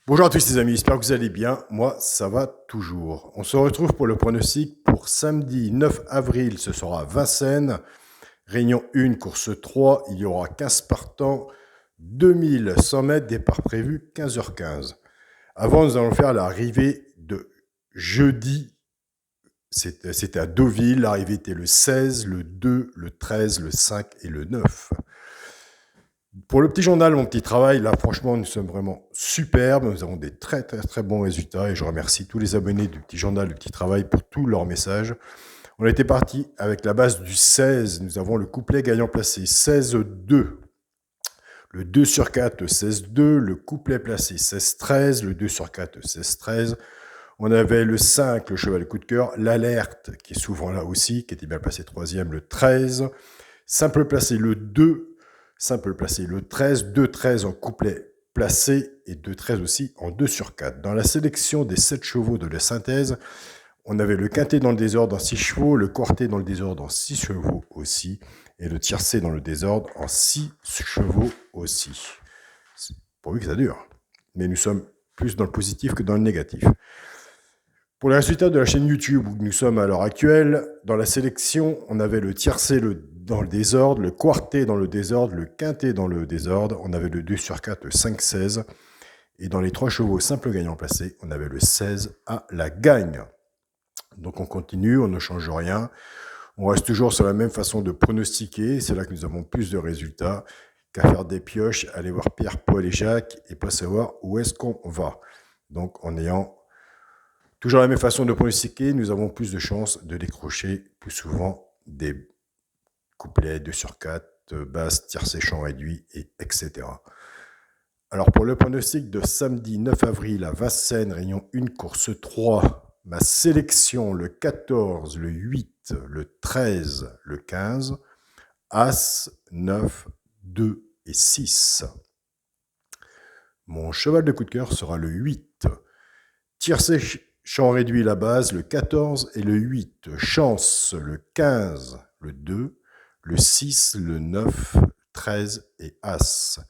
Bonjour à tous les amis, j'espère que vous allez bien. Moi, ça va toujours. On se retrouve pour le pronostic pour samedi 9 avril. Ce sera à Vincennes. Réunion 1, course 3. Il y aura 15 partants, 2100 mètres, départ prévu 15h15. Avant, nous allons faire l'arrivée de jeudi. C'était à Deauville. L'arrivée était le 16, le 2, le 13, le 5 et le 9. Pour le petit journal, mon petit travail, là, franchement, nous sommes vraiment superbes. Nous avons des très, très, très bons résultats et je remercie tous les abonnés du petit journal, du petit travail pour tous leurs messages. On était parti avec la base du 16. Nous avons le couplet gagnant placé 16-2. Le 2 sur 4, 16-2. Le couplet placé 16-13. Le 2 sur 4, 16-13. On avait le 5, le cheval de coup de cœur. L'alerte, qui est souvent là aussi, qui était bien placé troisième, le 13. Simple placé, le 2. Simple placé, le 13, 2-13 en couplet placé et 2-13 aussi en 2 sur 4. Dans la sélection des 7 chevaux de la synthèse, on avait le quintet dans le désordre en 6 chevaux, le quartet dans le désordre en 6 chevaux aussi, et le tiercé dans le désordre en 6 chevaux aussi. C'est pourvu que ça dure. Mais nous sommes plus dans le positif que dans le négatif. Pour les résultats de la chaîne YouTube où nous sommes à l'heure actuelle, dans la sélection, on avait le tiercé dans le désordre, le quartet dans le désordre, le quintet dans le désordre, on avait le 2 sur 4, le 5-16, et dans les 3 chevaux simples gagnants placés, on avait le 16 à la gagne. Donc on continue, on ne change rien, on reste toujours sur la même façon de pronostiquer, c'est là que nous avons plus de résultats qu'à faire des pioches, aller voir Pierre, Paul et Jacques et pas savoir où est-ce qu'on va. Donc en ayant toujours la même façon de pronostiquer, nous avons plus de chances de décrocher plus souvent des couplets 2 sur 4, basses, tiercé, chant réduit, etc. Alors pour le pronostic de samedi 9 avril à Vincennes, réunion 1, course 3, ma sélection le 14, le 8, le 13, le 15, As, 9, 2 et 6. Mon cheval de coup de cœur sera le 8. Tiercé, chant réduit la base, le 14 et le 8. Chance, le 15, le 2, le 6, le 9, 13 et As.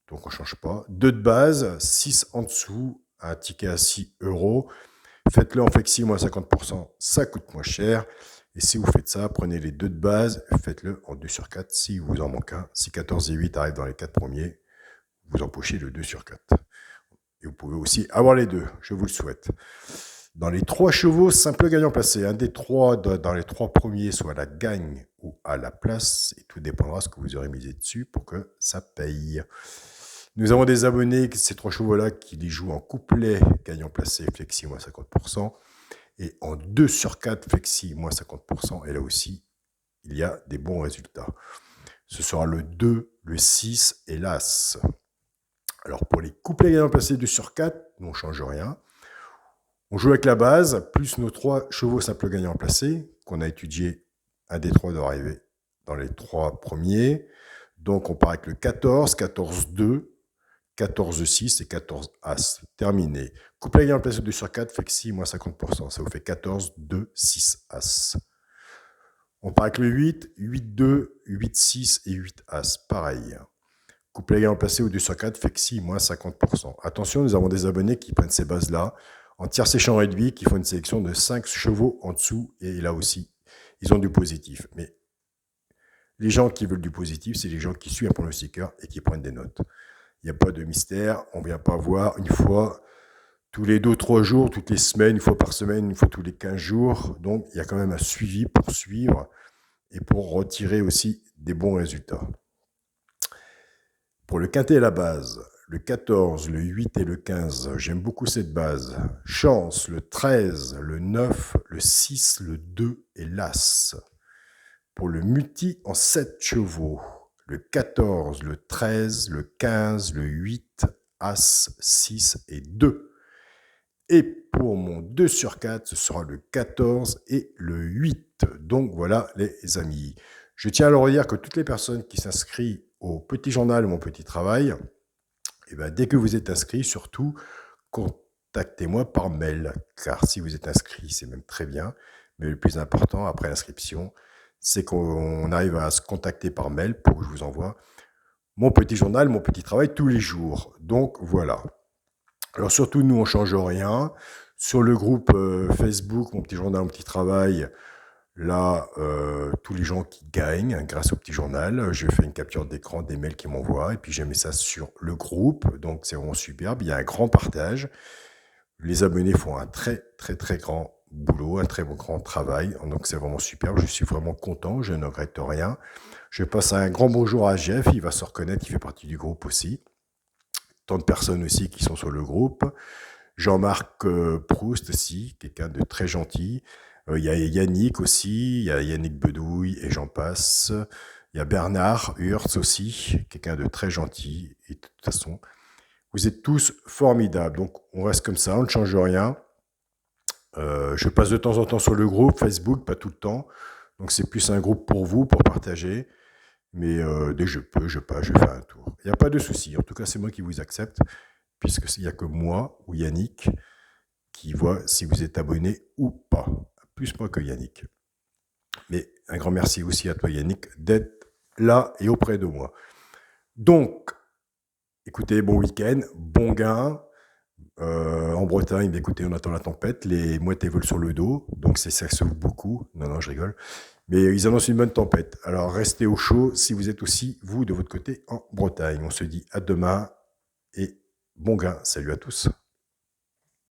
Donc on ne change pas. 2 de base, 6 en dessous, un ticket à 6 euros. Faites-le en flexi moins 50%, ça coûte moins cher. Et si vous faites ça, prenez les 2 de base, faites-le en 2 sur 4 si vous en manquez un. Si 14 et 8 arrivent dans les 4 premiers, vous empochez le 2 sur 4. Et vous pouvez aussi avoir les deux, je vous le souhaite. Dans les 3 chevaux, simple gagnant placé. Un des 3 dans les 3 premiers, soit à la gagne ou à la place. Et tout dépendra de ce que vous aurez misé dessus pour que ça paye. Nous avons des abonnés, ces 3 chevaux-là, qui les jouent en couplet gagnant placé, flexi moins 50%. Et en 2 sur 4, flexi moins 50%. Et là aussi, il y a des bons résultats. Ce sera le 2, le 6 et l'As. Alors pour les couplets gagnants placés 2 sur 4, on ne change rien. On joue avec la base, plus nos 3 chevaux simples gagnants placés, qu'on a étudié. Un des 3 doit arriver dans les 3 premiers. Donc on part avec le 14, 14-2, 14-6 et 14 As. Terminé. Couplet gagnant placé 2 sur 4, flexi moins 50%. Ça vous fait 14, 2, 6 As. On part avec le 8, 8-2, 8-6 et 8 As. Pareil. Couplet gagnant placé au 2 sur 4, flexi moins 50%. Attention, nous avons des abonnés qui prennent ces bases-là en tiercé champ réduit, qui font une sélection de 5 chevaux en dessous, et là aussi, ils ont du positif. Mais les gens qui veulent du positif, c'est les gens qui suivent un pronostiqueur et qui prennent des notes. Il n'y a pas de mystère, on ne vient pas voir une fois tous les 2-3 jours, toutes les semaines, une fois par semaine, une fois tous les 15 jours. Donc, il y a quand même un suivi pour suivre et pour retirer aussi des bons résultats. Pour le quintet à la base, le 14, le 8 et le 15, j'aime beaucoup cette base. Chance, le 13, le 9, le 6, le 2 et l'As. Pour le multi en 7 chevaux, le 14, le 13, le 15, le 8, As, 6 et 2. Et pour mon 2 sur 4, ce sera le 14 et le 8. Donc voilà les amis. Je tiens à leur dire que toutes les personnes qui s'inscrivent au petit journal Mon Petit Travail, et bien, dès que vous êtes inscrit, surtout, contactez-moi par mail. Car si vous êtes inscrit, c'est même très bien. Mais le plus important, après l'inscription, c'est qu'on arrive à se contacter par mail pour que je vous envoie mon petit journal, mon petit travail tous les jours. Donc voilà. Alors surtout, nous, on change rien. Sur le groupe Facebook, mon petit journal, mon petit travail, là, tous les gens qui gagnent grâce au petit journal, je fais une capture d'écran des mails qu'ils m'envoient et puis j'ai mis ça sur le groupe. Donc c'est vraiment superbe. Il y a un grand partage. Les abonnés font un très très très grand boulot, un très grand travail. Donc c'est vraiment superbe. Je suis vraiment content. Je ne regrette rien. Je passe un grand bonjour à Jeff. Il va se reconnaître. Il fait partie du groupe aussi. Tant de personnes aussi qui sont sur le groupe. Jean-Marc Proust aussi, quelqu'un de très gentil. Il y a Yannick aussi, il y a Yannick Bedouille et j'en passe. Il y a Bernard Hurtz aussi, quelqu'un de très gentil. Et de toute façon, vous êtes tous formidables. Donc on reste comme ça, on ne change rien. Je passe de temps en temps sur le groupe Facebook, pas tout le temps. Donc c'est plus un groupe pour vous, pour partager. Mais dès que je peux, je passe, je fais un tour. Il n'y a pas de souci. En tout cas, c'est moi qui vous accepte, puisqu'il n'y a que moi ou Yannick qui voit si vous êtes abonné ou pas. Plus moi que Yannick. Mais un grand merci aussi à toi, Yannick, d'être là et auprès de moi. Donc, écoutez, bon week-end, bon gain. En Bretagne, écoutez, on attend la tempête. Les mouettes volent sur le dos, donc ça souffle beaucoup. Non, je rigole. Mais ils annoncent une bonne tempête. Alors, restez au chaud si vous êtes aussi, vous, de votre côté, en Bretagne. On se dit à demain et bon gain. Salut à tous.